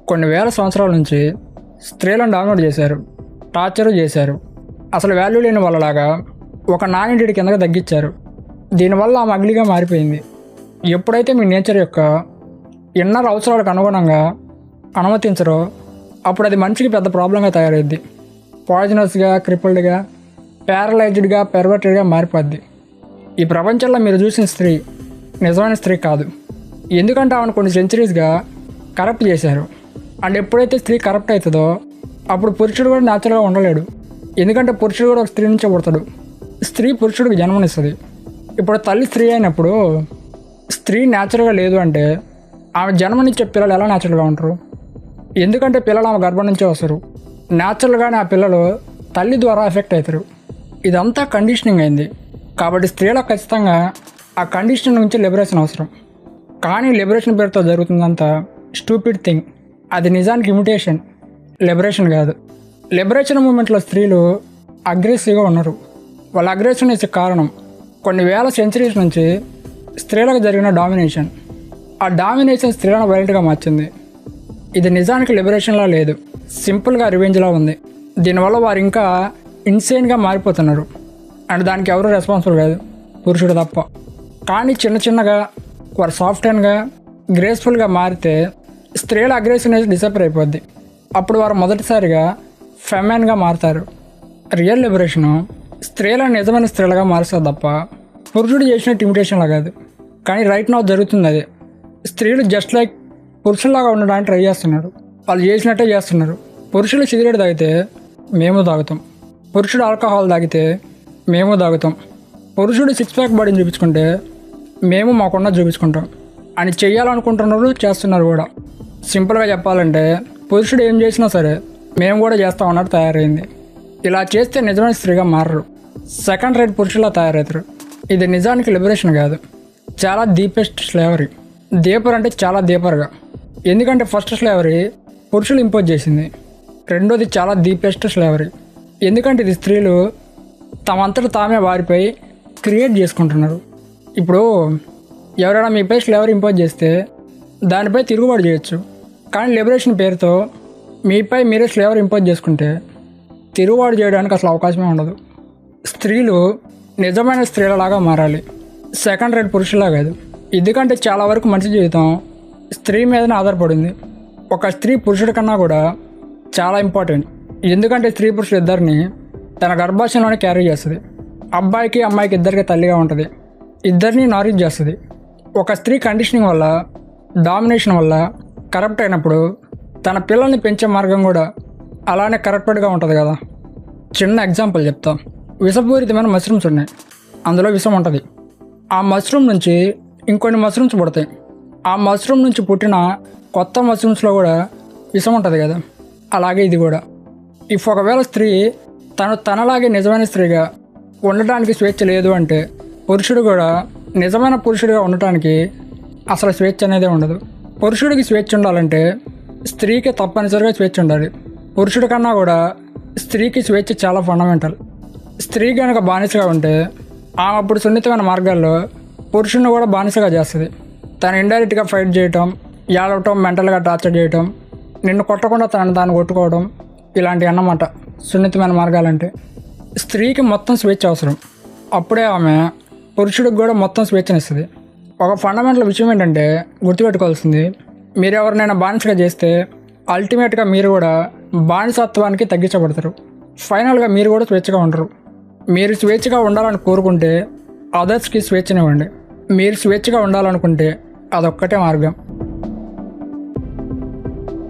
కొన్ని వేల సంవత్సరాల నుంచి స్త్రీలను డామినేట్ చేశారు, టార్చరు చేశారు. అసలు వాల్యూ లేని వాళ్ళలాగా ఒక నానింటి కిందగా తగ్గించారు. దీనివల్ల ఆమె అగ్లీగా మారిపోయింది. ఎప్పుడైతే మీ నేచర్ యొక్క ఇన్నర్ అవసరాలకు అనుగుణంగా అనుమతించరో అప్పుడు అది మనిషికి పెద్ద ప్రాబ్లంగా తయారైద్ది. పాయిజనస్గా, క్రిపుల్డ్గా, ప్యారలైజ్డ్గా, పెర్వర్టెడ్గా మారిపోద్ది. ఈ ప్రపంచంలో మీరు చూసిన స్త్రీ నిజమైన స్త్రీ కాదు. ఎందుకంటే ఆమెను కొన్ని సెంచరీస్గా కరప్ట్ చేశారు. అండ్ ఎప్పుడైతే స్త్రీ కరప్ట్ అవుతుందో అప్పుడు పురుషుడు కూడా న్యాచురల్గా ఉండలేడు. ఎందుకంటే పురుషుడు కూడా ఒక స్త్రీ నుంచే పుడతాడు. స్త్రీ పురుషుడికి జన్మనిస్తుంది. ఇప్పుడు తల్లి స్త్రీ అయినప్పుడు స్త్రీ న్యాచురల్గా లేదు అంటే ఆమె జన్మనిచ్చే పిల్లలు ఎలా న్యాచురల్గా ఉంటారు? ఎందుకంటే పిల్లలు ఆమె గర్భం నుంచే వస్తారు. న్యాచురల్గానే ఆ పిల్లలు తల్లి ద్వారా ఎఫెక్ట్ అవుతారు. ఇదంతా కండిషనింగ్ అయింది. కాబట్టి స్త్రీలకు ఖచ్చితంగా ఆ కండిషన్ నుంచి లిబరేషన్ అవసరం. కానీ లిబరేషన్ పేరుతో జరుగుతుందంతా స్టూపిడ్ థింగ్. అది నిజానికి ఇమిటేషన్, లిబరేషన్ కాదు. లిబరేషన్ మూమెంట్లో స్త్రీలు అగ్రెసివ్గా ఉన్నారు. వాళ్ళ అగ్రెషన్ ఇచ్చే కారణం కొన్ని వేల సెంచరీస్ నుంచి స్త్రీలకు జరిగిన డామినేషన్. ఆ డామినేషన్ స్త్రీలను వైలెంట్గా మార్చింది. ఇది నిజానికి లిబరేషన్లా లేదు, సింపుల్గా రివెంజ్లా ఉంది. దీనివల్ల వారు ఇంకా ఇన్సేన్గా మారిపోతున్నారు. అండ్ దానికి ఎవరు రెస్పాన్సిబుల్ కాదు, పురుషుడు తప్ప. కానీ చిన్న చిన్నగా వారు సాఫ్ట్గా, గ్రేస్ఫుల్గా మారితే స్త్రీల అగ్రెషన్ డిసప్పర్ అయిపోద్ది. అప్పుడు వారు మొదటిసారిగా ఫెమెన్గా మారుతారు. రియల్ లిబరేషను స్త్రీలను నిజమైన స్త్రీలుగా మారుస్తుంది తప్ప పురుషుడు చేసినట్టు ఇమిటేషన్లా కాదు. కానీ రైట్ నౌ జరుగుతుంది అదే. స్త్రీలు జస్ట్ లైక్ పురుషుల్లాగా ఉండడానికి ట్రై చేస్తున్నారు. వాళ్ళు చేసినట్టే చేస్తున్నారు. పురుషులు సిగరెట్ తాగితే మేము తాగుతాం, పురుషుడు ఆల్కహాల్ తాగితే మేము తాగుతాం, పురుషుడు సిక్స్ ప్యాక్ బాడీని చూపించుకుంటే మేము మాకున్న చూపించుకుంటాం అని చెయ్యాలనుకుంటున్నారు, చేస్తున్నారు కూడా. సింపుల్గా చెప్పాలంటే పురుషుడు ఏం చేసినా సరే మేము కూడా చేస్తాం అన్నట్టు తయారైంది. ఇలా చేస్తే నిజమైన స్త్రీగా మారరు, సెకండ్ రేట్ పురుషులా తయారవుతారు. ఇది నిజానికి లిబరేషన్ కాదు, చాలా డీపెస్ట్ స్లేవరీ. డీపర్ అంటే చాలా డీపర్గా. ఎందుకంటే ఫస్ట్ స్లేవరీ పురుషులు ఇంపోజ్ చేసింది. రెండోది చాలా డీపెస్ట్ స్లేవరీ. ఎందుకంటే ఇది స్త్రీలు తమంతట తామే వారిపై క్రియేట్ చేసుకుంటున్నారు. ఇప్పుడు ఎవరైనా మీపై స్లేవరీ ఇంపోజ్ చేస్తే దానిపై తిరుగుబాటు చేయొచ్చు. కానీ లిబరేషన్ పేరుతో మీపై మీరే స్లేవరీ ఇంపోజ్ చేసుకుంటే తిరుగుబాటు చేయడానికి అసలు అవకాశమే ఉండదు. స్త్రీలు నిజమైన స్త్రీలలాగా మారాలి, సెకండ్ రేట్ పురుషులా కాదు. ఎందుకంటే చాలా వరకు మనిషి జీవితం స్త్రీ మీదనే ఆధారపడింది. ఒక స్త్రీ పురుషుడి కన్నా కూడా చాలా ఇంపార్టెంట్. ఎందుకంటే స్త్రీ పురుషులు ఇద్దరిని తన గర్భాశయంలోనే క్యారీ చేస్తుంది. అబ్బాయికి అమ్మాయికి ఇద్దరికి తల్లిగా ఉంటుంది. ఇద్దరిని నారీజ్ చేస్తుంది. ఒక స్త్రీ కండిషనింగ్ వల్ల, డామినేషన్ వల్ల కరప్ట్ అయినప్పుడు తన పిల్లల్ని పెంచే మార్గం కూడా అలానే కరప్టెడ్గా ఉంటుంది కదా. చిన్న ఎగ్జాంపుల్ చెప్తా. విషపూరితమైన మష్రూమ్స్ ఉన్నాయి, అందులో విషం ఉంటుంది. ఆ మష్రూమ్ నుంచి ఇంకొన్ని మష్రూమ్స్ పుడతాయి. ఆ మష్రూమ్ నుంచి పుట్టిన కొత్త మష్రూమ్స్లో కూడా విషం ఉంటుంది కదా. అలాగే ఇది కూడా. ఒకవేళ స్త్రీ తనలాగే నిజమైన స్త్రీగా ఉండటానికి స్వేచ్ఛ లేదు అంటే పురుషుడు కూడా నిజమైన పురుషుడిగా ఉండటానికి అసలు స్వేచ్ఛ అనేదే ఉండదు. పురుషుడికి స్వేచ్ఛ ఉండాలంటే స్త్రీకి తప్పనిసరిగా స్వేచ్ఛ ఉండాలి. పురుషుడి కన్నా కూడా స్త్రీకి స్వేచ్ఛ చాలా ఫండమెంటల్. స్త్రీ కనుక బానిసగా ఉంటే ఆమె అప్పుడు సున్నితమైన మార్గాల్లో పురుషుడిని కూడా బానిసగా చేస్తుంది. తను ఇండైరెక్ట్గా ఫైట్ చేయటం, ఏడవటం, మెంటల్గా టార్చర్ చేయటం, నిన్ను కొట్టకుండా తాను కొట్టుకోవడం, ఇలాంటివి అన్నమాట సున్నితమైన మార్గాలంటే. స్త్రీకి మొత్తం స్వేచ్ఛ అవసరం. అప్పుడే ఆమె పురుషుడికి కూడా మొత్తం స్వేచ్ఛనిస్తుంది. ఒక ఫండమెంటల్ విషయం ఏంటంటే గుర్తుపెట్టుకోవాల్సింది, మీరు ఎవరినైనా బానిసగా చేస్తే అల్టిమేట్గా మీరు కూడా బానిసత్వానికి తగ్గించబడతారు. ఫైనల్గా మీరు కూడా స్వేచ్ఛగా ఉండరు. మీరు స్వేచ్ఛగా ఉండాలని కోరుకుంటే అదర్స్కి స్వేచ్ఛనివ్వండి. మీరు స్వేచ్ఛగా ఉండాలనుకుంటే అదొక్కటే మార్గం.